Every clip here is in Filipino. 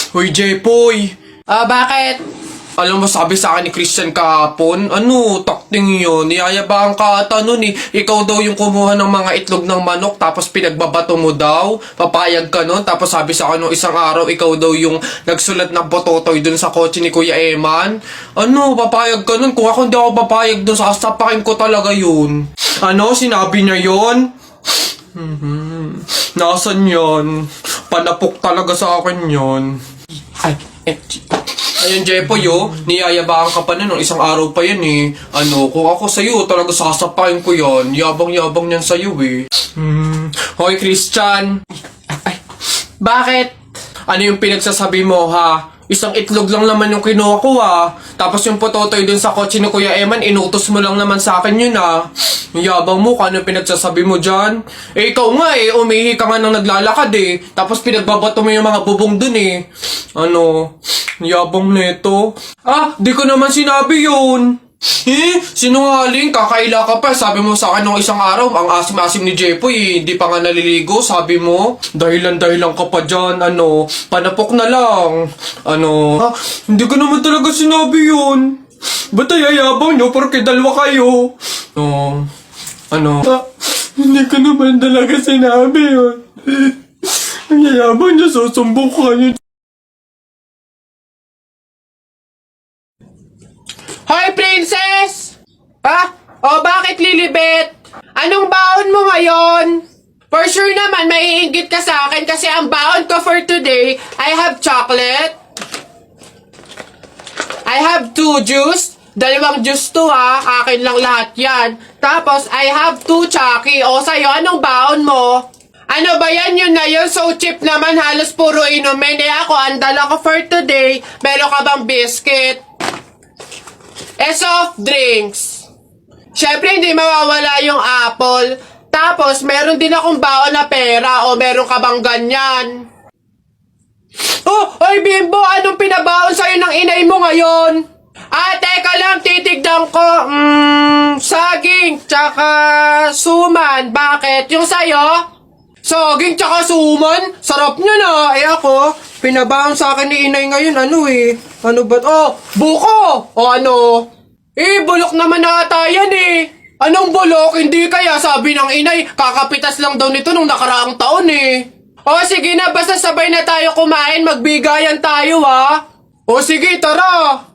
Hoy, Jepoy! Bakit? Alam mo, sabi sa akin ni Christian kahapon, takting yun, niyayabang ka ata nun eh. Ikaw daw yung kumuha ng mga itlog ng manok, tapos pinagbabato mo daw, papayag ka nun, tapos sabi sa akin nung isang araw, ikaw daw yung nagsulat ng bototoy dun sa kotse ni Kuya Eman. Papayag ka nun? Kung ako hindi ako papayag dun, sasapakin ko talaga yun. Sinabi niya yun? Nasaan yun? Panapok talaga sa akin yun. Ayun, Jepoy, niyayabaan ka pa na nung isang araw pa yan eh. Kung ako sa'yo, talaga sasapain ko yan. Yabang-yabang niyan sa'yo eh. Hoy, Christian! Bakit? Ano yung pinagsasabi mo, ha? Isang itlog lang naman yung kinuha ko, ha? Tapos yung pototoy dun sa kotse ni Kuya Eman, inutos mo lang naman sa akin yun, ha? Yung yabang mo, ano yung pinagsasabi mo dyan? Ikaw nga umihi ka nga nang naglalakad eh. Tapos pinagbabato mo yung mga bubong dun eh. Yabang neto. Di ko naman sinabi yun. Sinungaling, kakaila ka pa. Sabi mo sa akin nung isang araw, ang asim-asim ni Jepoy, hindi pa nga naliligo, sabi mo. Dahilan-dahilan ka pa dyan, panapok na lang. Hindi ko naman talaga sinabi yun. Ba't ayayabang nyo porque dalawa kayo? Hindi ko naman talaga sinabi yun. Ang yayabang nyo, susumbong ko kayo. Hoy, princess! Bakit, Lilibet? Anong baon mo ngayon? For sure naman, maiinggit ka sa akin kasi ang baon ko for today, I have chocolate. I have 2 juice. 2 juice to ha. Akin lang lahat yan. Tapos, I have 2 Chucky. O, sa'yo, anong baon mo? Ano ba yan yun na yun? So cheap naman, halos puro inumin. Ako, ang dala ko for today, meron ka bang biscuit? Soft drinks. Syempre, hindi mawawala yung apple. Tapos, meron din akong baon na pera. O, meron ka bang ganyan? Oy, Bimbo! Anong pinabaon sa'yo ng inay mo ngayon? Teka lang, titigdan ko. Saging, tsaka suman. Bakit? Yung sa'yo? Saging, tsaka suman? Sarap nyo na. Ako, pinabaon sa akin ni inay ngayon. Ano ba? Buko! Bulok naman ata yan eh. Anong bulok? Hindi kaya sabi ng inay, kakapitas lang daw nito nung nakaraang taon eh. Sige na, basta sabay na tayo kumain, magbigayan tayo ha. Sige, tara.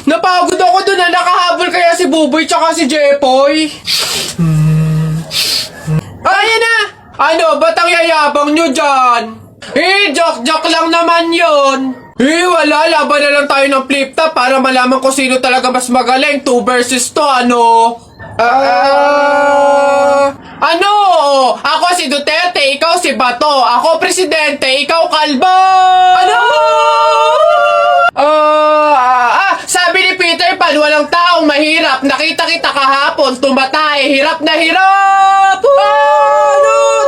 Napagod ako dun na nakahabol kaya si Buboy tsaka si Jepoy. Ayan na! Ba't ang yayabang nyo dyan? Joke lang naman yun. Wala, laban na lang tayo ng flip-top para malaman ko sino talaga mas magaling. 2 versus 2, Ako si Duterte, ikaw si Bato. Ako presidente, ikaw kalbo! Sabi ni Peter Pan, walang taong mahirap. Nakita kita kahapon, tumatay, hirap na hirap!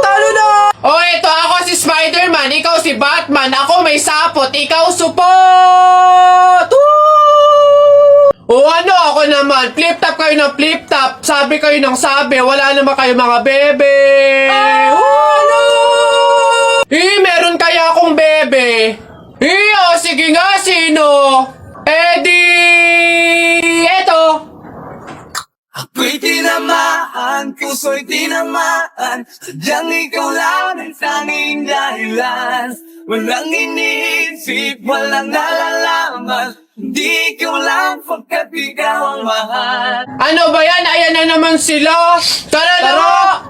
Talo na! Ito ako si Spider-Man, ikaw si Batman. Ako may sapot, ikaw supot! Ako naman, flip-top kayo ng flip-top. Sabi kayo ng sabi, wala naman kayo mga bebe. Meron kaya akong bebe. Sige nga, sino? Eto. Ako'y tinamaan, puso'y tinamaan. Sadyang ikaw lang ang tanging dahilan. Walang iniisip, walang nalalaman. Hindi ikaw lang pagkat ikaw ang mahal. Ano ba yan? Ayan na naman sila. Tara!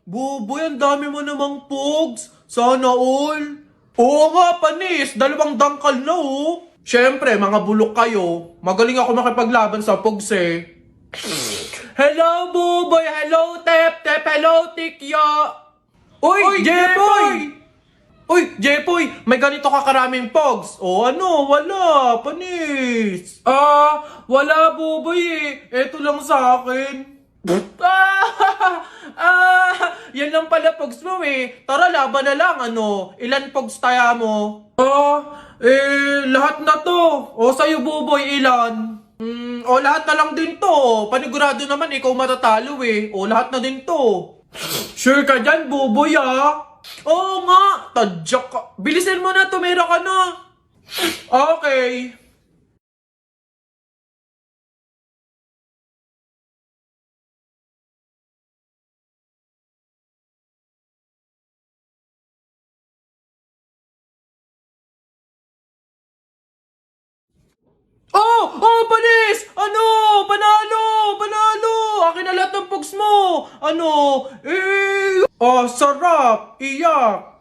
Buboy, ang dami mo namang pogs. Sana all. Oo nga, panis. 2 dangkal na Siyempre, mga bulok kayo. Magaling ako makipaglaban sa pogs eh. Hello, Buboy! Hello, Tep! Hello, Tikya! Uy, Jepoy! May ganito ka karaming pogs. Wala, panis. Wala, Buboy eh. Eto lang sa akin. Yan lang pala pogs mo eh. Tara, laban na lang, ano? Ilan pogs taya mo? Lahat na to. O, sa'yo, Buboy, ilan? Lahat na lang din to. Panigurado naman, ikaw matatalo eh. O, lahat na din to. Sure ka dyan, Buboy ah? Oo nga, tadyak ka. Bilisin mo na, tumira ka na. Okay. Panis! Ano? Panalo! Panalo! Akin na lahat ng pugs mo! Ano? Sarap! Iyak!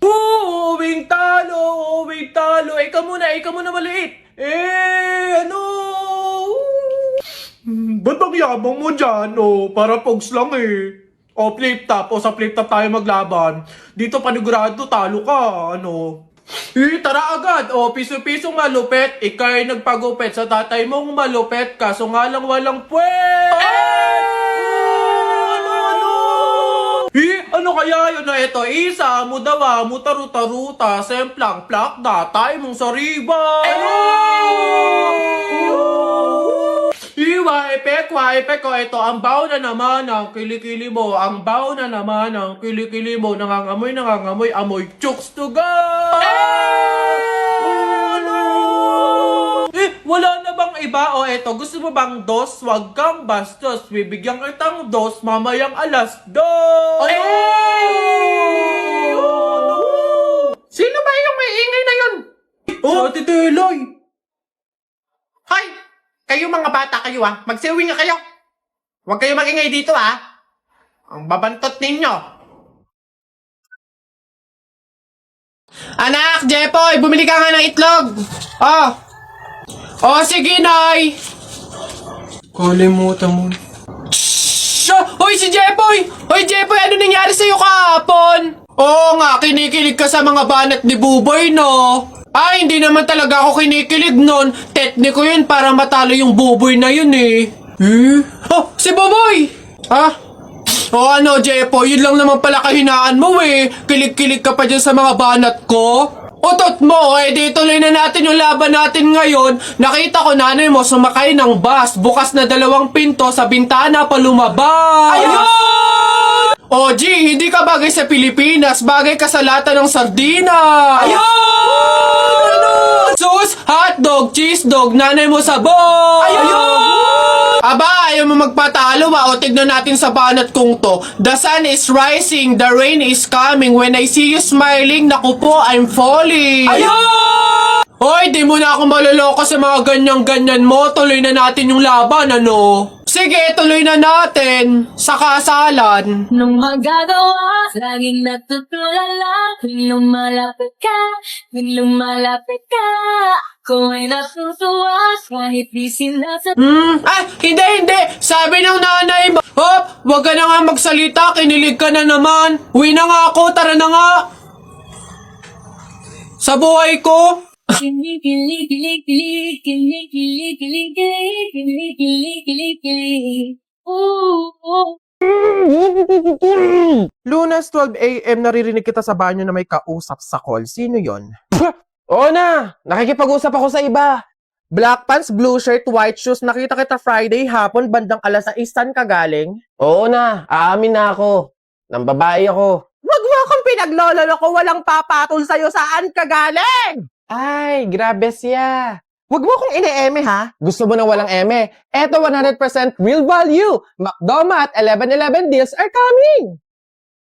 Uwing talo! Uwing talo! Ikaw muna maliit! Ano? Ba't ang yabang mo dyan? Para pugs lang eh. Flip top. Sa flip top tayo maglaban. Dito panigurado, talo ka. Ano? Tara agad! Piso-pisong malupet. Ika'y nagpagupit sa tatay mong malupet. Kaso nga lang walang puwet! Ano? Ano kaya yun na ito? Isa, mudawa, mutaruta-ruta, semplang, plakda, tayo mong sariba! Waipek ko, ito, ang baho na naman ng kilikili mo. Ang baho na naman ng kilikili mo. Nangangamoy, amoy chooks to go! Wala na bang iba? Eto, gusto mo bang dos? Wag kang bastos. Bibigyan kitang dos mamayang alas dos! Sino ba yung may ingay na yun? Ate Teloy! Hoy! Kayo mga bata kayo magsiuwi nga kayo. Huwag kayo magingay dito Ang babantot ninyo. Anak, Jepoy, bumili ka nga ng itlog. Sige, Nay. Kalimutan mo. Hoy, si Jepoy! Hoy, Jepoy, ano nangyari sa'yo kahapon? Oo nga, kinikilig ka sa mga banat ni Buboy, no? Hindi naman talaga ako kinikilig nun. Tekniko yun para matalo yung Buboy na yun eh. Si Buboy! Ano, Jepoy, yun lang naman pala kahinaan mo eh. Kilig-kilig ka pa dyan sa mga banat ko. Utot mo, di tuloy na natin yung laban natin ngayon. Nakita ko nanay mo sumakay ng bus. Bukas na 2 pinto sa bintana pa lumabas. Ayun! G, hindi ka bagay sa Pilipinas. Bagay ka sa lata ng sardinas. Ayun! Sus, hotdog, cheese dog, nanay mo sabog. Ayun! Ayaw mo magpatalo o tignan natin sa banat kong to. The sun is rising, the rain is coming. When I see you smiling, naku po, I'm falling. Ayun! Hoy, di mo na ako maloloko sa mga ganyan-ganyan mo. Tuloy na natin yung laban, ano? Sige, tuloy na natin. Sa kasalan. Nung magagawa, laging natutulala. Tuwing lumalapit ka, ako ay natutuwa. Kahit di sila sa... Hindi. Sabi ng nanay mo. Wag ka na nga magsalita. Kinilig ka na naman. Uwi na nga ako. Tara na nga. Sa buhay ko. Lunes 12 a.m. naririnig kita sa banyo na may kausap sa call. Sino yon? Oo na. Nakikipag-usap ako sa iba. Black pants, blue shirt, white shoes. Nakita kita Friday hapon bandang 6:00. Saan ka galing? Oo na. Aamin na ako. Nang babae ako. Wag mo akong pinaglololo ko. Walang papatol sa'yo. Saan ka galing? Ay, grabe siya. Wag mo akong ine-eme ha. Gusto mo na walang eme? Eto 100% real value. McDonald's 11/11 deals are coming.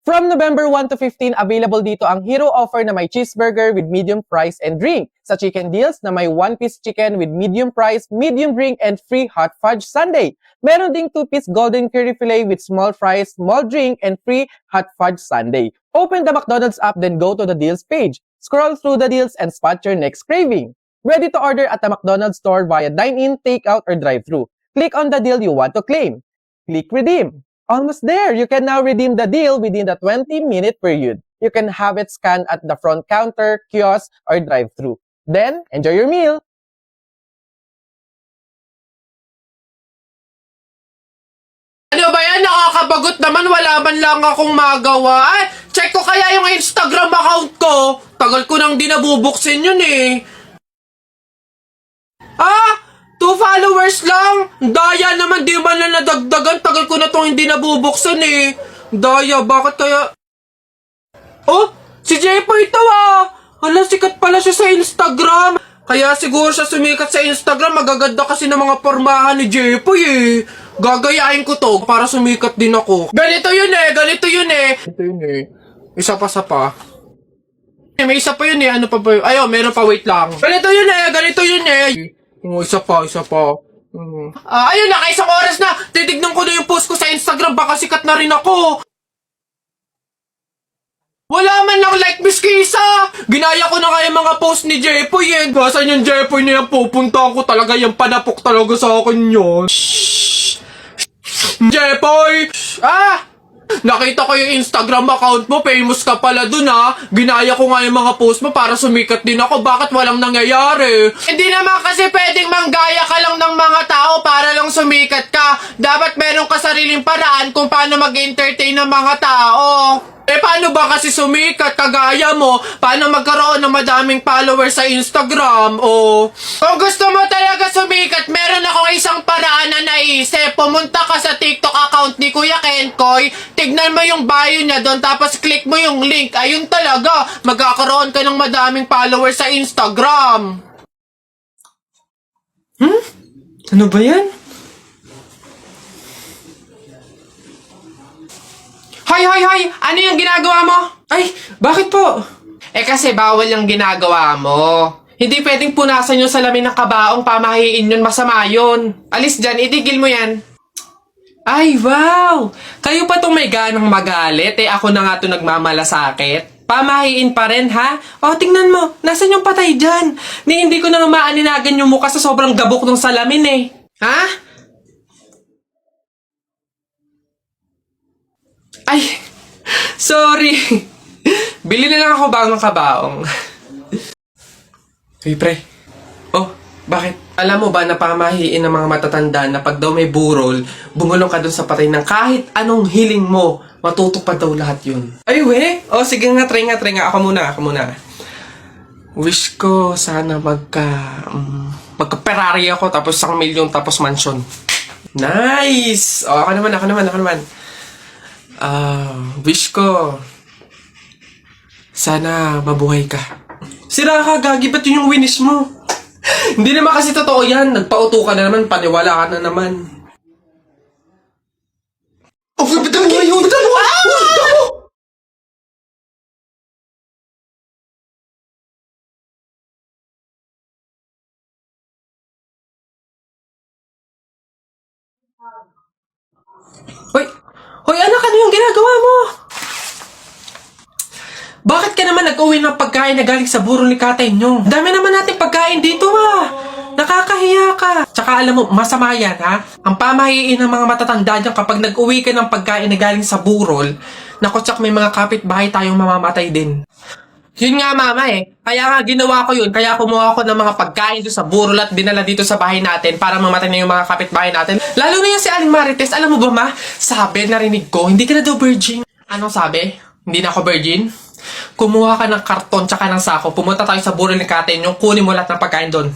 From November 1 to 15, available dito ang hero offer na may cheeseburger with medium fries and drink. Sa chicken deals na may 1-piece chicken with medium fries, medium drink, and free hot fudge sundae. Meron ding 2-piece golden curry fillet with small fries, small drink, and free hot fudge sundae. Open the McDonald's app, then go to the deals page. Scroll through the deals and spot your next craving. Ready to order at the McDonald's store via dine-in, takeout, or drive-thru. Click on the deal you want to claim. Click redeem. Almost there! You can now redeem the deal within the 20-minute period. You can have it scanned at the front counter, kiosk, or drive-thru. Then, enjoy your meal! nakakabagot naman. Wala man lang akong magawa. Ay, check ko kaya yung Instagram account ko. Tagal ko nang di nabubuksin yun eh. 2 followers lang. Daya naman, di man na nadagdagan. Tagal ko na itong hindi nabubuksan eh. Daya, bakit kaya... Oh, si Jepo ito Hala, sikat pala siya sa Instagram. Kaya siguro siya sumikat sa Instagram. Magaganda kasi ng mga pormahan ni Jepo eh. Gagayain ko to para sumikat din ako. Ganito yun eh. Ito yun eh. Isa pa. May isa pa yun eh. Ano pa ba yun? Ayaw, meron pa, wait lang. Ganito yun eh. Isa pa. Ayun na, isang oras na. Titignan ko na yung post ko sa Instagram. Baka sikat na rin ako. Wala man lang like, Miss Kisa. Ginaya ko na nga yung mga post ni Jepoy eh. Basan yung Jepoy na yan, pupunta ko talaga. Yung panapok talaga sa akin yun. Jepoy! Nakita ko yung Instagram account mo, famous ka pala dun Ginaya ko nga yung mga post mo para sumikat din ako. Bakit walang nangyayari? Hindi naman kasi pwedeng manggaya ka lang ng mga tao para lang sumikat ka. Dapat meron ka sariling paraan kung paano mag-entertain ng mga tao. Paano ba kasi sumikat kagaya mo? Paano magkaroon ng madaming followers sa Instagram? Kung gusto mo talaga sumikat, meron akong isang paraan na naisip. Pumunta ka sa TikTok account ni Kuya Kenkoy, tignan mo yung bio niya doon, tapos click mo yung link. Ayun talaga, magkakaroon ka ng madaming followers sa Instagram. Ano ba yan? Hoy! Ano yung ginagawa mo? Ay, bakit po? Kasi bawal yung ginagawa mo. Hindi pwedeng punasan yung salamin ng kabaong, pamahiin yun, masama yun. Alis dyan, itigil mo yan. Ay, wow! Kayo pa tong may ganang magalit, ako na nga to nagmamalasakit. Pamahiin pa rin, ha? Tingnan mo, nasan yung patay dyan? Hindi ko na maaninagan yung mukha sa sobrang gabok ng salamin eh. Ha? Ay, sorry. Bili na lang ako bagong kabaong. Hey, pre. Bakit? Alam mo ba na pamahiin ng mga matatanda na pag daw may burol, bumulong ka dun sa patay ng kahit anong hiling mo, matutupad daw lahat yun. Ay, we? Sige nga, try nga. Ako muna. Wish ko sana magka-Ferrari ako, tapos 1 milyon, tapos mansion. Nice! Ako naman. Wish ko sana mabuhay ka. Sira ka, gagi, ba't yun yung wish mo? Hindi naman kasi totoo yan. Nagpauto ka na naman, paniwala ka na naman. Bitawan mo yun! Hoy anak, ano yung ginagawa mo? Bakit ka naman nag-uwi ng pagkain na galing sa burol ni tatay nyo? Dami naman natin pagkain dito Nakakahiya ka. Tsaka alam mo, masama yan Ang pamahiin ng mga matatanda dyan kapag nag-uwi ka ng pagkain na galing sa burol, naku, tsak may mga kapitbahay tayong mamamatay din. Yun nga, mama Kaya nga ginawa ko yun. Kaya kumuha ko ng mga pagkain doon sa burol at dinala dito sa bahay natin para mamatay na yung mga kapitbahay natin. Lalo na yan si Aling Marites. Alam mo ba, ma? Sabi, narinig ko, hindi ka na daw virgin. Anong sabi? Hindi na ako virgin? Kumuha ka ng karton tsaka ng sako. Pumunta tayo sa burol ni Katen yung kunin mo lahat ng pagkain doon.